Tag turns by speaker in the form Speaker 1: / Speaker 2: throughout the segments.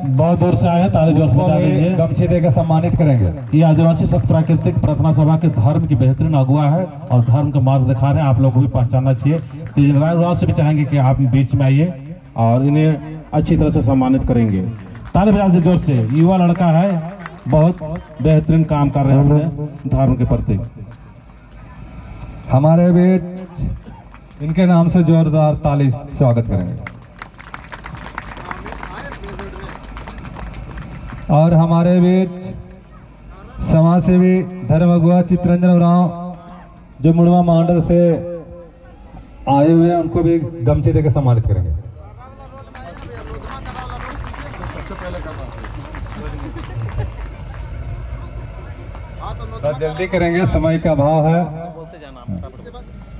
Speaker 1: बहुत दूर से आए हैं, ताली जोश बजा दीजिए।
Speaker 2: गमछी देकर सम्मानित करेंगे।
Speaker 1: ये आदिवासी संघ प्राकृतिक प्रार्थना सभा के धर्म की बेहतरीन अगुआ है और धर्म का मार्ग दिखा रहे हैं, आप लोग को भी पहचानना चाहिए। तो जनरल से भी चाहेंगे कि आप बीच में आइए और इन्हें अच्छी तरह से सम्मानित करेंगे। ताली बजा दीजिए जोर से। युवा लड़का है, बहुत बेहतरीन काम कर रहे हैं अपने धर्म के प्रति।
Speaker 2: हमारे बीच इनके नाम से जोरदार ताली स्वागत करेंगे। और हमारे बीच समाज सेवी धर्म अगुआ चित्रंजन उरांव जो मुड़वा मांडर से आए हुए हैं, उनको भी गमछी देकर सम्मानित करेंगे। जल्दी करेंगे, समय का अभाव है।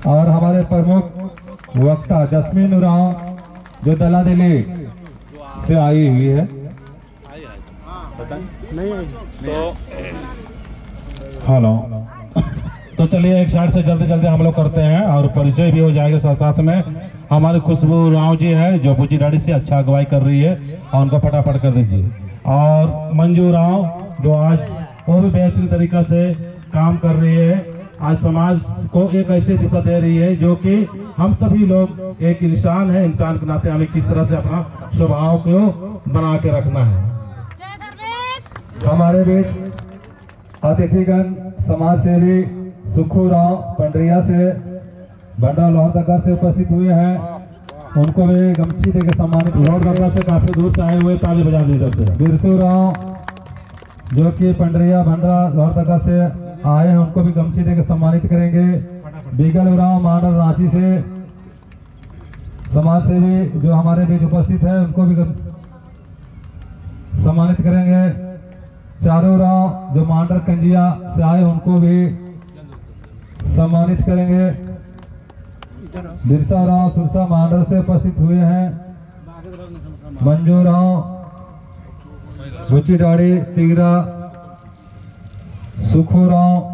Speaker 2: और हमारे प्रमुख वक्ता जस्मीन उरांव जो दला दिल्ली से आई हुई है।
Speaker 1: हेलो, तो चलिए एक साइड से जल्दी जल्दी हम लोग करते हैं और परिचय भी हो जाएगा साथ साथ में। हमारे खुशबू राव जी है जो बुची डाड़ी से अच्छा अगुवाई कर रही है और उनको फटाफट कर दीजिए। और मंजू राव जो आज वो भी बेहतरीन तरीका से काम कर रही है, आज समाज को एक ऐसी दिशा दे रही है जो कि हम सभी लोग एक इंसान है, इंसान के नाते हमें किस तरह से अपना स्वभाव को बना के रखना है।
Speaker 2: हमारे बीच अतिथिगण समाज सेवी सुखू राव पंडरिया से भंडारा लोहरदगा से उपस्थित हुए हैं, उनको भी गमछी देकर सम्मानित।
Speaker 1: लोहरदगा से काफी दूर से आए हुए, ताली बजा दीजिए।
Speaker 2: बिरसू राव जो कि पंडरिया भंडारा लोहरदगा से आए हैं, उनको भी गमछी देकर सम्मानित करेंगे। बीगल राव मानव रांची से समाज सेवी जो हमारे बीच उपस्थित है, उनको भी सम्मानित करेंगे। चारों राव जो मांडर कंजिया से आए, उनको भी सम्मानित करेंगे। बिरसा राव सुरसा मांडर से उपस्थित हुए हैं। मंजू राव बुची डाड़ी तिगरा, सुखू राव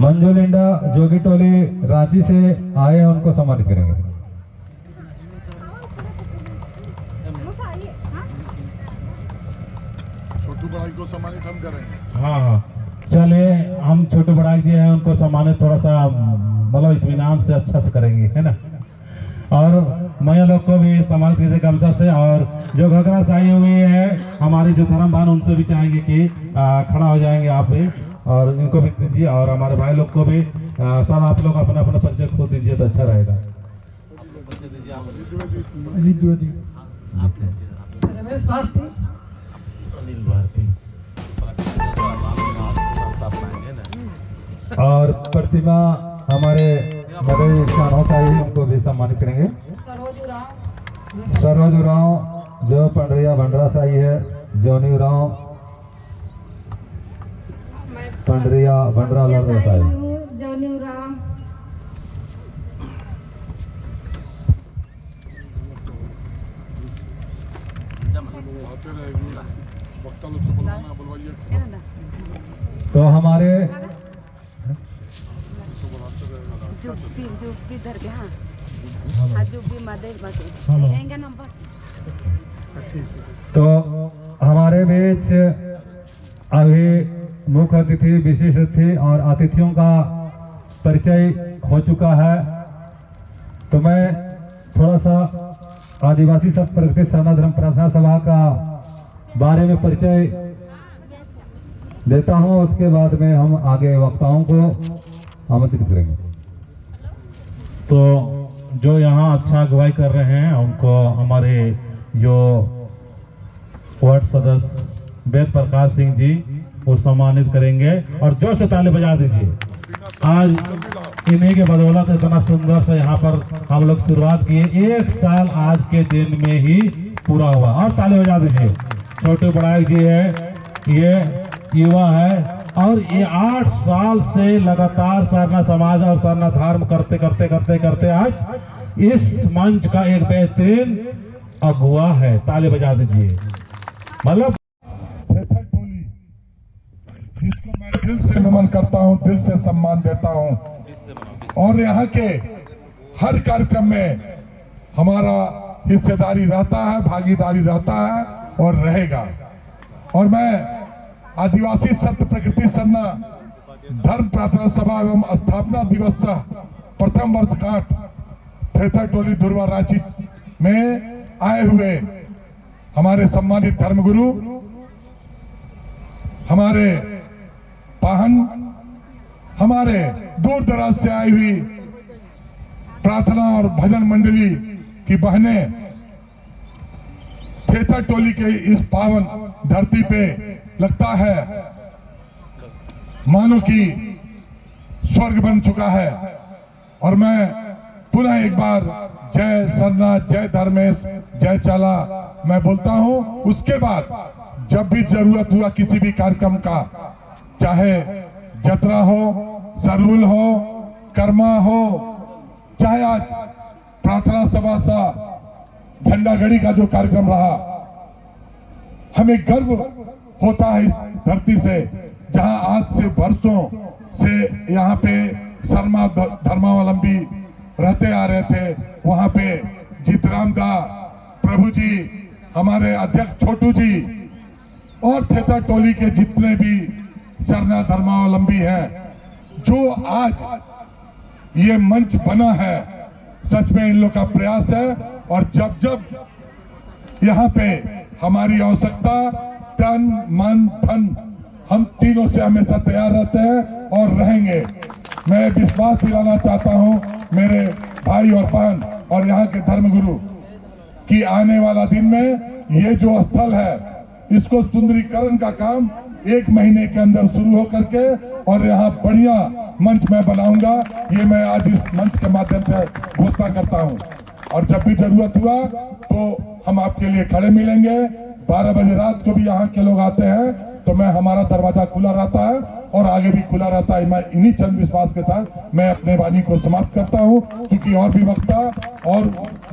Speaker 2: मंजू लिंडा जोगी टोली रांची से आए हैं, उनको सम्मानित करेंगे।
Speaker 3: छोटू बड़ाई को सम्मानित हम करेंगे।
Speaker 1: हाँ, चलिए हम छोटू बड़ा जी हैं, उनको सम्मानित थोड़ा सा मतलब इत्मीनान से अच्छा से करेंगे, है ना। और मैया लोग को भी सम्मानित कीजिए गमछा से। और जो घघरा साई हुई है हमारी जो धर्म भान, उनसे भी चाहेंगे कि खड़ा हो जाएंगे आप भी और इनको भी दीजिए। और हमारे भाई लोग को भी सर आप लोग अपना अपना परिचय खो दीजिए तो अच्छा रहेगा।
Speaker 4: रमेश भारती,
Speaker 1: अनिल भारती
Speaker 2: और प्रतिमा हमारे मदई खान होता है, उनको भी सम्मानित करेंगे। सरोज उरांव जो पंडरिया भंडरा से आई है। जोनी उरांव पंडरिया भंडरा लोहरदगा से आई। तो हमारे तो हमारे बीच अभी मुख्य अतिथि, विशेष अतिथि और अतिथियों का परिचय हो चुका है। तो मैं थोड़ा सा आदिवासी संघ प्राकृतिक धर्म प्रार्थना सभा का बारे में परिचय देता हूं, उसके बाद में हम आगे वक्ताओं को आमंत्रित करेंगे।
Speaker 1: तो जो यहाँ अच्छा अगुवाई कर रहे हैं उनको हमारे जो वार्ड सदस्य वेद प्रकाश सिंह जी वो सम्मानित करेंगे। और जोर से ताली बजा दीजिए। आज इन्हीं के बदौलत इतना सुंदर से यहाँ पर हम लोग शुरुआत किए। 1 साल आज के दिन में ही पूरा हुआ। और ताली बजा दीजिए। छोटू बड़ाई जी है, ये युवा है और ये 8 साल से लगातार सरना समाज और सरना धर्म करते करते करते करते आज इस मंच का एक बेहतरीन अगुआ है। ताली बजा दीजिए। मतलब
Speaker 3: जिसको मैं दिल से नमन करता हूं, दिल से सम्मान देता हूं। और यहाँ के हर कार्यक्रम में हमारा हिस्सेदारी रहता है, भागीदारी रहता है और रहेगा। और मैं आदिवासी सत्य प्रकृति सरना धर्म प्रार्थना सभा एवं स्थापना दिवस सह प्रथम वर्षगांठ थेथर टोली धुरवा रांची में आए हुए हमारे सम्मानित धर्मगुरु, हमारे पाहन, हमारे दूर दराज से आई हुई प्रार्थना और भजन मंडली की बहनें थेथर टोली के इस पावन धरती पे लगता है मानो कि स्वर्ग बन चुका है। और मैं पुनः एक बार जय सरना, जय धर्मेश, जय चाला मैं बोलता हूं। उसके बाद जब भी जरूरत हुआ किसी भी कार्यक्रम का, चाहे जतरा हो, सरहुल हो, कर्मा हो, चाहे आज प्रार्थना सभा सा झंडा गड़ी का जो कार्यक्रम रहा, हमें गर्व होता है इस धरती से जहां आज से वर्षों से यहाँ पे शर्मा धर्मावलंबी रहते आ रहे थे। वहां पे जीतराम दा प्रभु जी, हमारे अध्यक्ष छोटू जी और थेथर टोली के जितने भी शरणा धर्मावलंबी हैं, जो आज ये मंच बना है, सच में इन लोग का प्रयास है। और जब जब यहाँ पे हमारी आवश्यकता, तन मन धन, हम तीनों से हमेशा तैयार रहते हैं और रहेंगे। मैं विश्वास दिलाना चाहता हूं मेरे भाई और बहन और यहाँ के धर्मगुरु कि आने वाला दिन में ये जो स्थल है, इसको सुंदरीकरण का काम 1 महीने के अंदर शुरू हो करके और यहाँ बढ़िया मंच मैं बनाऊंगा। ये मैं आज इस मंच के माध्यम से घोषणा करता हूँ। और जब भी जरूरत हुआ तो हम आपके लिए खड़े मिलेंगे। 12 बजे रात को भी यहाँ के लोग आते हैं तो हमारा दरवाजा खुला रहता है और आगे भी खुला रहता है। मैं इन्हीं चंद विश्वास के साथ मैं अपने वाणी को समाप्त करता हूँ, क्योंकि और भी वक्ता और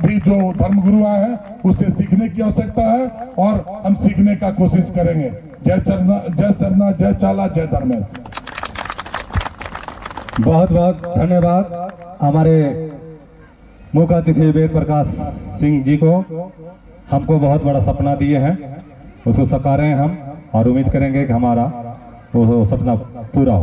Speaker 3: भी जो धर्मगुरु आए हैं उससे सीखने की आवश्यकता है और हम सीखने का कोशिश करेंगे। जय सरना, जय चाला, जय धर्मेश।
Speaker 2: बहुत बहुत धन्यवाद हमारे मुख्य अतिथि वेद प्रकाश सिंह जी को। हमको बहुत बड़ा सपना दिए हैं, उसको साकारें हम और उम्मीद करेंगे कि हमारा वो सपना पूरा हो।